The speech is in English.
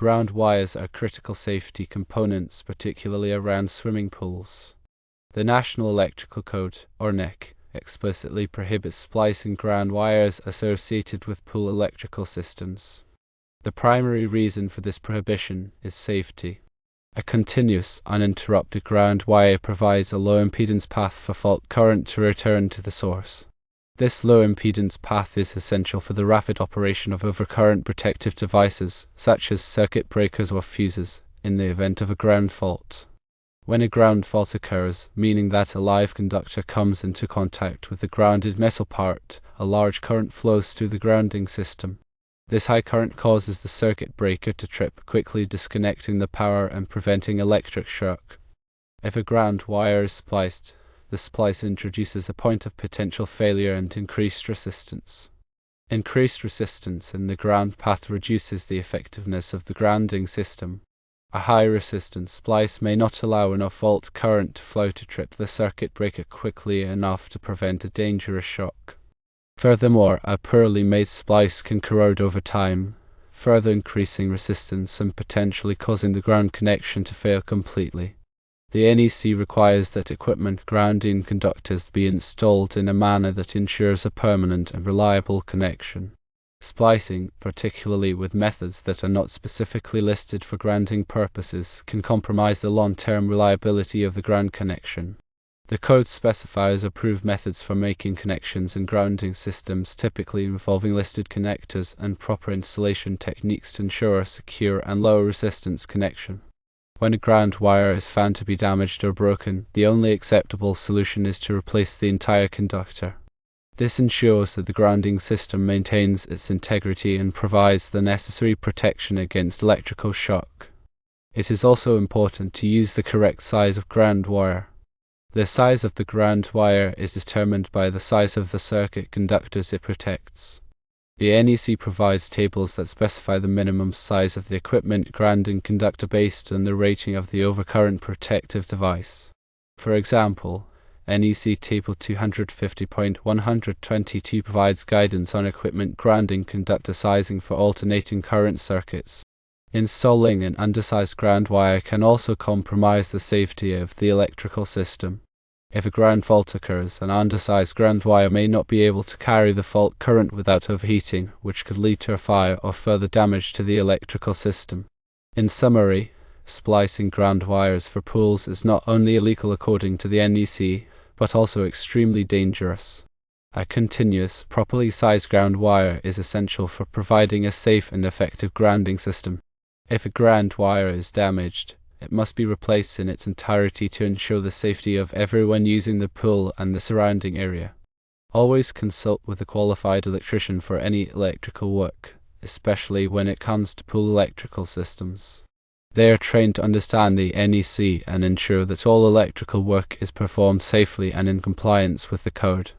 Ground wires are critical safety components, particularly around swimming pools. The National Electrical Code, or NEC, explicitly prohibits splicing ground wires associated with pool electrical systems. The primary reason for this prohibition is safety. A continuous, uninterrupted ground wire provides a low-impedance path for fault current to return to the source. This low-impedance path is essential for the rapid operation of overcurrent protective devices, such as circuit breakers or fuses, in the event of a ground fault. When a ground fault occurs, meaning that a live conductor comes into contact with the grounded metal part, a large current flows through the grounding system. This high current causes the circuit breaker to trip, quickly disconnecting the power and preventing electric shock. If a ground wire is spliced, the splice introduces a point of potential failure and increased resistance. Increased resistance in the ground path reduces the effectiveness of the grounding system. A high-resistance splice may not allow enough fault current to flow to trip the circuit breaker quickly enough to prevent a dangerous shock. Furthermore, a poorly made splice can corrode over time, further increasing resistance and potentially causing the ground connection to fail completely. The NEC requires that equipment grounding conductors be installed in a manner that ensures a permanent and reliable connection. Splicing, particularly with methods that are not specifically listed for grounding purposes, can compromise the long-term reliability of the ground connection. The code specifies approved methods for making connections in grounding systems, typically involving listed connectors and proper installation techniques to ensure a secure and low-resistance connection. When a ground wire is found to be damaged or broken, the only acceptable solution is to replace the entire conductor. This ensures that the grounding system maintains its integrity and provides the necessary protection against electrical shock. It is also important to use the correct size of ground wire. The size of the ground wire is determined by the size of the circuit conductors it protects. The NEC provides tables that specify the minimum size of the equipment grounding conductor based on the rating of the overcurrent protective device. For example, NEC Table 250.122 provides guidance on equipment grounding conductor sizing for alternating current circuits. Installing an undersized ground wire can also compromise the safety of the electrical system. If a ground fault occurs, an undersized ground wire may not be able to carry the fault current without overheating, which could lead to a fire or further damage to the electrical system. In summary, splicing ground wires for pools is not only illegal according to the NEC, but also extremely dangerous. A continuous, properly sized ground wire is essential for providing a safe and effective grounding system. If a ground wire is damaged, it must be replaced in its entirety to ensure the safety of everyone using the pool and the surrounding area. Always consult with a qualified electrician for any electrical work, especially when it comes to pool electrical systems. They are trained to understand the NEC and ensure that all electrical work is performed safely and in compliance with the code.